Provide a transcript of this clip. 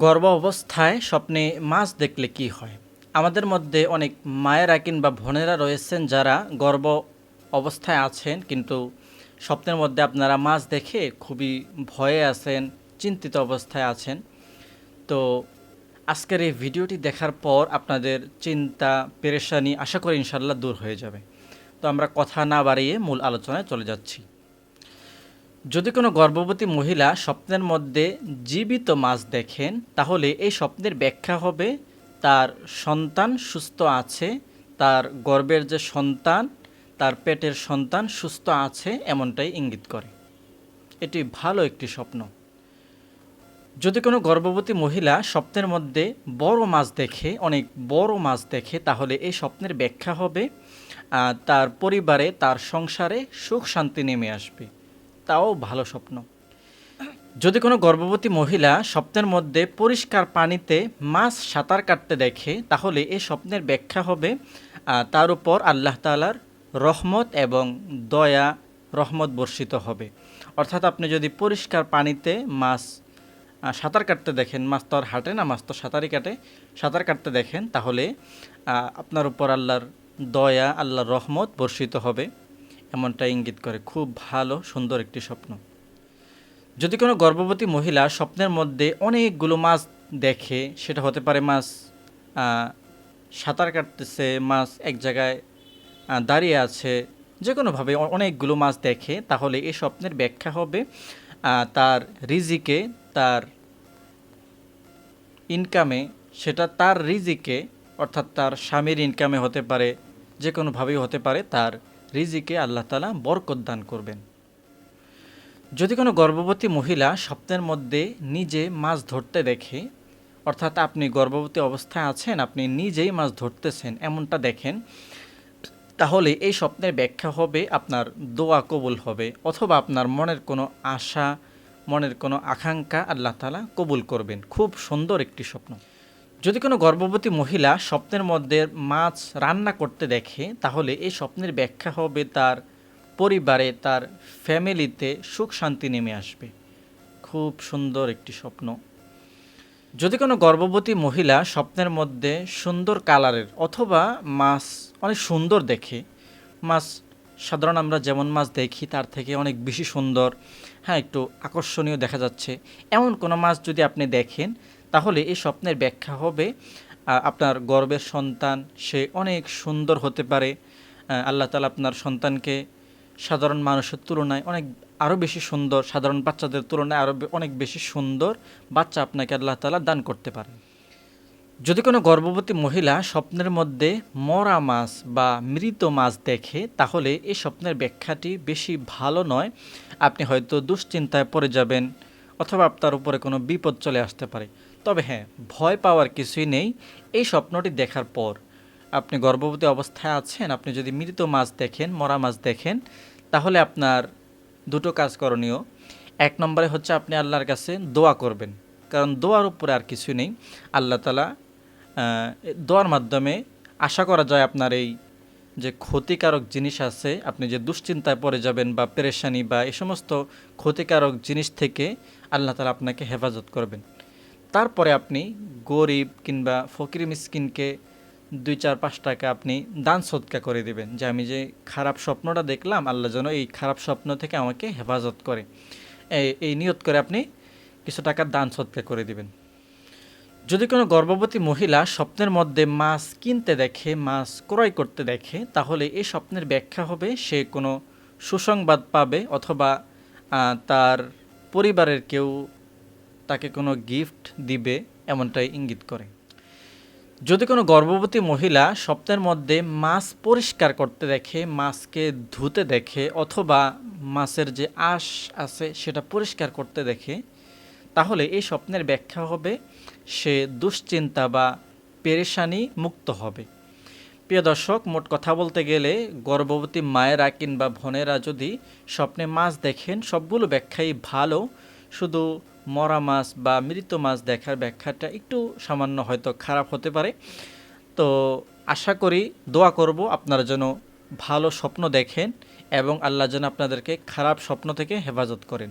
গর্ভ অবস্থায় স্বপ্নে মাছ দেখলে কি হয়? আমাদের মধ্যে অনেক মায়েরা কিংবা বোনেরা রয়েছেন যারা গর্ভ অবস্থায় আছেন, কিন্তু স্বপ্নের মধ্যে আপনারা মাছ দেখে খুবই ভয়ে আছেন, চিন্তিত অবস্থায় আছেন। তো আজকের এই ভিডিওটি দেখার পর আপনাদের চিন্তা পেরেশানি আশা করি ইনশাল্লাহ দূর হয়ে যাবে। তো আমরা কথা না বাড়িয়ে মূল আলোচনায় চলে যাচ্ছি। যদি কোনো গর্ভবতী মহিলা স্বপ্নের মধ্যে জীবিত মাছ দেখেন, তাহলে এই স্বপ্নের ব্যাখ্যা হবে তার সন্তান সুস্থ আছে, তার গর্ভের যে সন্তান, তার পেটের সন্তান সুস্থ আছে, এমনটাই ইঙ্গিত করে। এটি ভালো একটি স্বপ্ন। যদি কোনো গর্ভবতী মহিলা স্বপ্নের মধ্যে বড় মাছ দেখে, অনেক বড় মাছ দেখে, তাহলে এই স্বপ্নের ব্যাখ্যা হবে তার পরিবারে, তার সংসারে সুখ শান্তি নেমে আসবে। তাও ভালো স্বপ্ন। যদি কোনো গর্ভবতী মহিলা স্বপ্নের মধ্যে পরিষ্কার পানিতে মাছ সাঁতার কাটতে দেখে, তাহলে এই স্বপ্নের ব্যাখ্যা হবে তার উপর আল্লাহ তাআলার রহমত এবং দয়া, রহমত বর্ষিত হবে। অর্থাৎ আপনি যদি পরিষ্কার পানিতে মাছ সাঁতার কাটতে দেখেন, মাছ তো আর হাঁটে না, মাছ তো সাঁতারই কাটে, সাঁতার কাটতে দেখেন, তাহলে আপনার উপর আল্লাহর দয়া, আল্লাহর রহমত বর্ষিত হবে, এমনটা ইঙ্গিত করে। খুব ভালো সুন্দর একটি স্বপ্ন। যদি কোনো গর্ভবতী মহিলা স্বপ্নের মধ্যে অনেকগুলো মাছ দেখে, সেটা হতে পারে মাছ সাঁতার কাটতেছে, মাছ এক জায়গায় দাঁড়িয়ে আছে, যে কোনোভাবে অনেকগুলো মাছ দেখে, তাহলে এই স্বপ্নের ব্যাখ্যা হবে তার রিজিকে, তার ইনকামে, সেটা তার রিজিকে অর্থাৎ তার স্বামীর ইনকামে হতে পারে, যে কোনোভাবেই হতে পারে, তার রিজিকে আল্লাহ তাআলা বরকত দান করবেন। যদি কোনো গর্ভবতী মহিলা স্বপ্নের মধ্যে নিজে মাছ ধরতে দেখে, অর্থাৎ আপনি গর্ভবতী অবস্থায় আছেন, আপনি নিজেই মাছ ধরতেছেন, এমনটা দেখেন, তাহলে এই স্বপ্নের ব্যাখ্যা হবে আপনার দোয়া কবুল হবে, অথবা আপনার মনের কোনো আশা, মনের কোনো আকাঙ্ক্ষা আল্লাহ তাআলা কবুল করবেন। খুব সুন্দর একটি স্বপ্ন। যদি কোনো গর্ভবতী মহিলা স্বপ্নের মধ্যে মাছ রান্না করতে দেখে, তাহলে এই স্বপ্নের ব্যাখ্যা হবে তার পরিবারে, তার ফ্যামিলিতে সুখ শান্তি নেমে আসবে। খুব সুন্দর একটি স্বপ্ন। যদি কোনো গর্ভবতী মহিলা স্বপ্নের মধ্যে সুন্দর কালারের অথবা মাছ অনেক সুন্দর দেখে, মাছ সাধারণ আমরা যেমন মাছ দেখি তার থেকে অনেক বেশি সুন্দর, হ্যাঁ একটু আকর্ষণীয় দেখা যাচ্ছে, এমন কোনো মাছ যদি আপনি দেখেন, তাহলে এই স্বপ্নের ব্যাখ্যা হবে আপনার গর্ভের সন্তান সে অনেক সুন্দর হতে পারে। আল্লাহ তাআলা আপনার সন্তানকে সাধারণ মানুষের তুলনায় আরও বেশি সুন্দর, সাধারণ বাচ্চাদের তুলনায় আরও অনেক বেশি সুন্দর বাচ্চা আপনাকে আল্লাহ তাআলা দান করতে পারেন। যদি কোনো গর্ভবতী মহিলা স্বপ্নের মধ্যে মরা মাছ বা মৃত মাছ দেখে, তাহলে এই স্বপ্নের ব্যাখ্যাটি বেশি ভালো নয়। আপনি হয়তো দুশ্চিন্তায় পড়ে যাবেন, অথবা আপনার উপরে কোনো বিপদ চলে আসতে পারে। তবে হ্যাঁ, ভয় পাওয়ার কিছুই নেই। এই স্বপ্নটি দেখার পর আপনি গর্ভবতী অবস্থায় আছেন, আপনি যদি মৃত মাছ দেখেন, মরা মাছ দেখেন, তাহলে আপনার দুটো কাজ করণীয়। এক নম্বরে হচ্ছে আপনি আল্লাহর কাছে দোয়া করবেন, কারণ দোয়ার উপরে আর কিছু নেই। আল্লাহ তাআলা দোয়ার মাধ্যমে আশা করা যায় আপনার এই যে ক্ষতিকারক জিনিস আছে, আপনি যে দুশ্চিন্তায় পড়ে যাবেন বা পেরেশানি বা এই সমস্ত ক্ষতিকারক জিনিস থেকে আল্লাহ তাআলা আপনাকে হেফাজত করবেন। তারপরে আপনি গরিব কিংবা ফকির মিসকিনকে 2-4-5 টাকা আপনি দান সদকা করে দিবেন, যে আমি যে খারাপ স্বপ্নটা দেখলাম, আল্লাহ যেন এই খারাপ স্বপ্ন থেকে আমাকে হেফাজত করে, এই নিয়ত করে আপনি কিছু টাকা দান সদকা করে দিবেন। যদি কোনো গর্ভবতী মহিলা স্বপ্নের মধ্যে মাছ কিনতে দেখে, মাছ ক্রয় করতে দেখে, তাহলে এই স্বপ্নের ব্যাখ্যা হবে সে কোনো সুসংবাদ পাবে, অথবা তার পরিবারের কেউ তাকে কোনো গিফট দিবে, এমনটাই ইঙ্গিত করে। যদি কোনো গর্ভবতী মহিলা স্বপ্নের মধ্যে মাছ পরিষ্কার করতে দেখে, মাছকে ধুতে দেখে, অথবা মাছের যে আঁশ আছে সেটা পরিষ্কার করতে দেখে, তাহলে এই স্বপ্নের ব্যাখ্যা হবে সে দুশ্চিন্তা বা পেরেশানি মুক্ত হবে। প্রিয় দর্শক, মোট কথা বলতে গেলে গর্ভবতী মায়েরা কিংবা বোনেরা যদি স্বপ্নে মাছ দেখেন, সবগুলো ব্যাখ্যাই ভালো। শুধু মরা মাছ বা মৃত মাছ দেখার ব্যাখ্যাটা একটু সামান্য হয়তো খারাপ হতে পারে। তো আশা করি, দোয়া করব আপনারা যেন ভালো স্বপ্ন দেখেন এবং আল্লাহ যেন আপনাদেরকে খারাপ স্বপ্ন থেকে হেফাজত করেন।